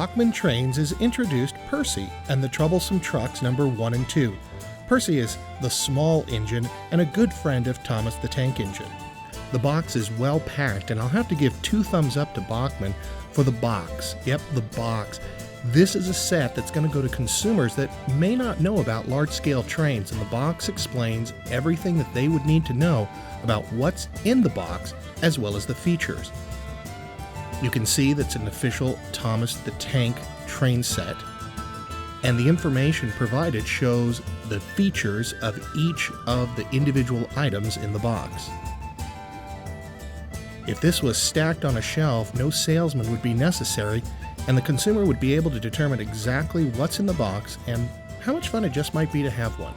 Bachmann Trains has introduced Percy and the Troublesome Trucks number 1 and 2. Percy is the small engine and a good friend of Thomas the Tank Engine. The box is well packed, and I'll have to give 2 thumbs up to Bachmann for the box. Yep, the box. This is a set that's going to go to consumers that may not know about large-scale trains, and the box explains everything that they would need to know about what's in the box as well as the features. You can see that's an official Thomas the Tank train set, and the information provided shows the features of each of the individual items in the box. If this was stacked on a shelf, no salesman would be necessary, and the consumer would be able to determine exactly what's in the box and how much fun it just might be to have one.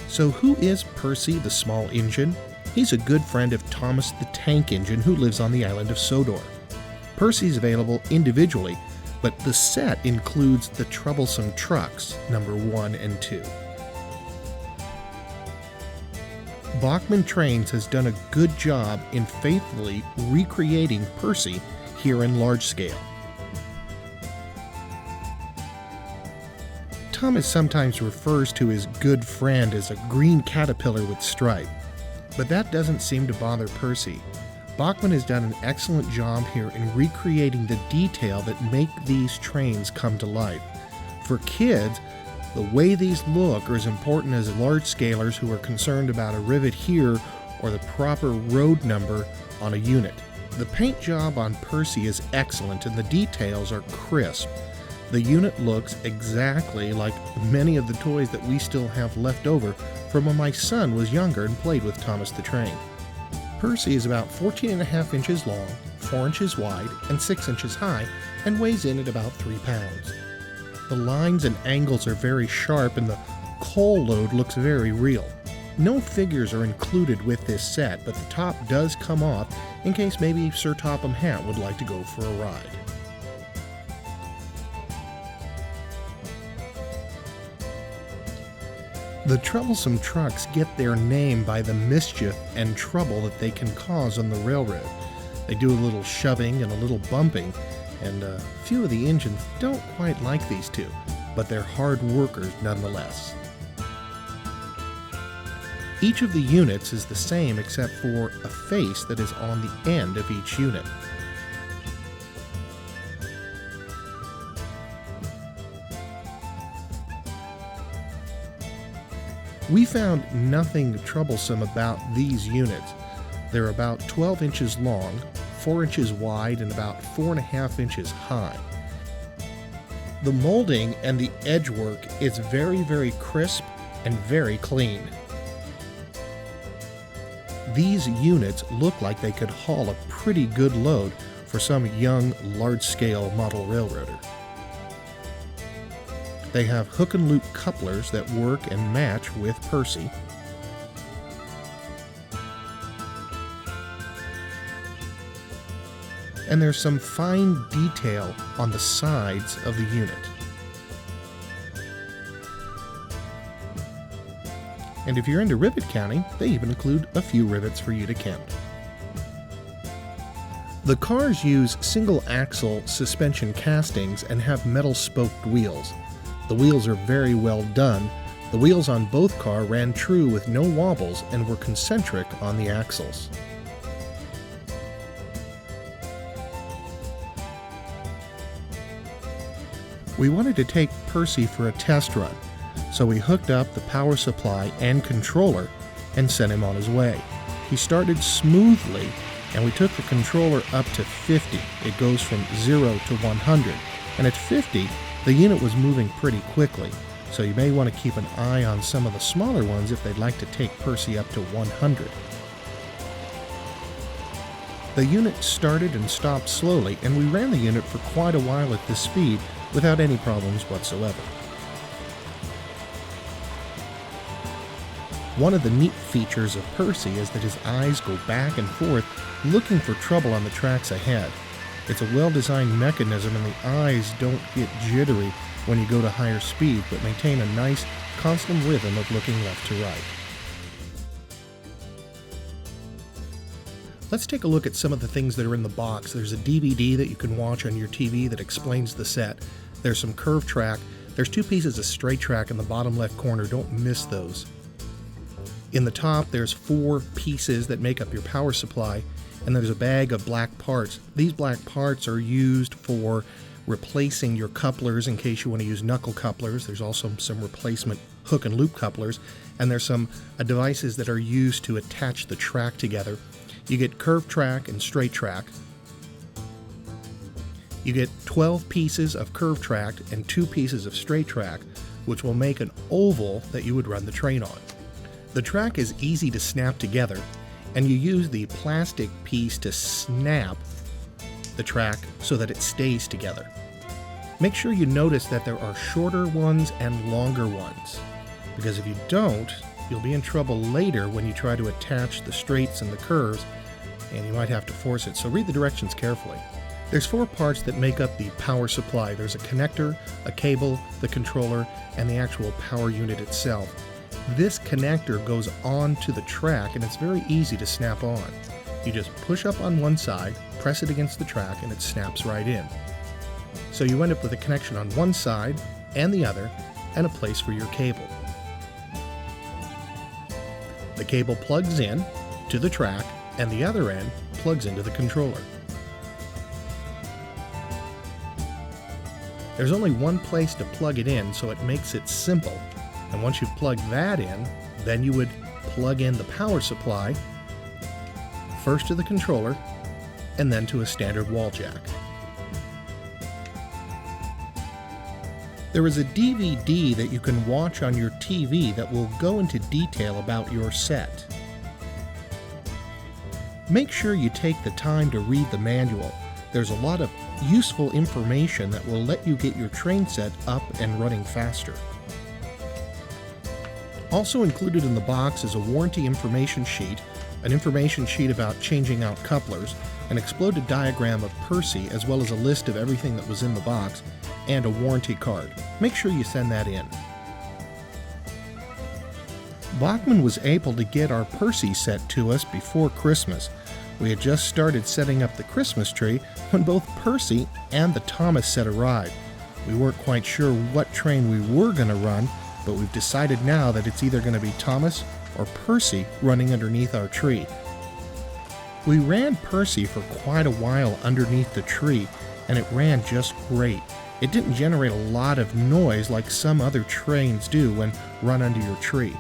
So who is Percy the small engine? He's a good friend of Thomas the Tank Engine who lives on the island of Sodor. Percy's available individually, but the set includes the Troublesome Trucks number 1 and 2. Bachmann Trains has done a good job in faithfully recreating Percy here in large scale. Thomas sometimes refers to his good friend as a green caterpillar with stripe, but that doesn't seem to bother Percy. Bachmann has done an excellent job here in recreating the detail that make these trains come to life. For kids, the way these look are as important as large-scalers who are concerned about a rivet here or the proper road number on a unit. The paint job on Percy is excellent and the details are crisp. The unit looks exactly like many of the toys that we still have left over from when my son was younger and played with Thomas the Train. Percy is about 14.5 inches long, 4 inches wide, and 6 inches high, and weighs in at about 3 pounds. The lines and angles are very sharp and the coal load looks very real. No figures are included with this set, but the top does come off in case maybe Sir Topham Hatt would like to go for a ride. The Troublesome Trucks get their name by the mischief and trouble that they can cause on the railroad. They do a little shoving and a little bumping, and a few of the engines don't quite like these two, but they're hard workers nonetheless. Each of the units is the same except for a face that is on the end of each unit. We found nothing troublesome about these units. They're about 12 inches long, 4 inches wide, and about 4.5 inches high. The molding and the edge work is very, very crisp and very clean. These units look like they could haul a pretty good load for some young, large-scale model railroader. They have hook and loop couplers that work and match with Percy. And there's some fine detail on the sides of the unit. And if you're into rivet counting, they even include a few rivets for you to count. The cars use single-axle suspension castings and have metal-spoked wheels. The wheels are very well done. The wheels on both cars ran true with no wobbles and were concentric on the axles. We wanted to take Percy for a test run, so we hooked up the power supply and controller and sent him on his way. He started smoothly, and we took the controller up to 50. It goes from 0 to 100, and at 50, the unit was moving pretty quickly, so you may want to keep an eye on some of the smaller ones if they'd like to take Percy up to 100. The unit started and stopped slowly, and we ran the unit for quite a while at this speed without any problems whatsoever. One of the neat features of Percy is that his eyes go back and forth looking for trouble on the tracks ahead. It's a well-designed mechanism and the eyes don't get jittery when you go to higher speed, but maintain a nice, constant rhythm of looking left to right. Let's take a look at some of the things that are in the box. There's a DVD that you can watch on your TV that explains the set. There's some curve track. There's 2 pieces of straight track in the bottom left corner. Don't miss those. In the top, there's 4 pieces that make up your power supply, and there's a bag of black parts. These black parts are used for replacing your couplers in case you want to use knuckle couplers. There's also some replacement hook and loop couplers, and there's some devices that are used to attach the track together. You get curved track and straight track. You get 12 pieces of curved track and 2 pieces of straight track, which will make an oval that you would run the train on. The track is easy to snap together, and you use the plastic piece to snap the track so that it stays together. Make sure you notice that there are shorter ones and longer ones, because if you don't, you'll be in trouble later when you try to attach the straights and the curves, and you might have to force it, so read the directions carefully. There's 4 parts that make up the power supply. There's a connector, a cable, the controller, and the actual power unit itself. This connector goes onto the track, and it's very easy to snap on. You just push up on one side, press it against the track, and it snaps right in. So you end up with a connection on one side and the other, and a place for your cable. The cable plugs in to the track, and the other end plugs into the controller. There's only one place to plug it in, so it makes it simple. And once you've plugged that in, then you would plug in the power supply, first to the controller, and then to a standard wall jack. There is a DVD that you can watch on your TV that will go into detail about your set. Make sure you take the time to read the manual. There's a lot of useful information that will let you get your train set up and running faster. Also included in the box is a warranty information sheet, an information sheet about changing out couplers, an exploded diagram of Percy, as well as a list of everything that was in the box, and a warranty card. Make sure you send that in. Bachmann was able to get our Percy set to us before Christmas. We had just started setting up the Christmas tree when both Percy and the Thomas set arrived. We weren't quite sure what train we were going to run, but we've decided now that it's either going to be Thomas or Percy running underneath our tree. We ran Percy for quite a while underneath the tree, and it ran just great. It didn't generate a lot of noise like some other trains do when run under your tree.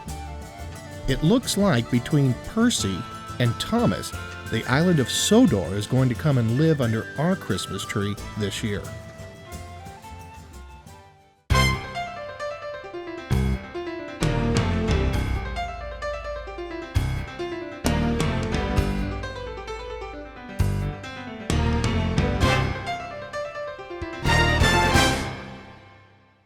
It looks like between Percy and Thomas, the island of Sodor is going to come and live under our Christmas tree this year.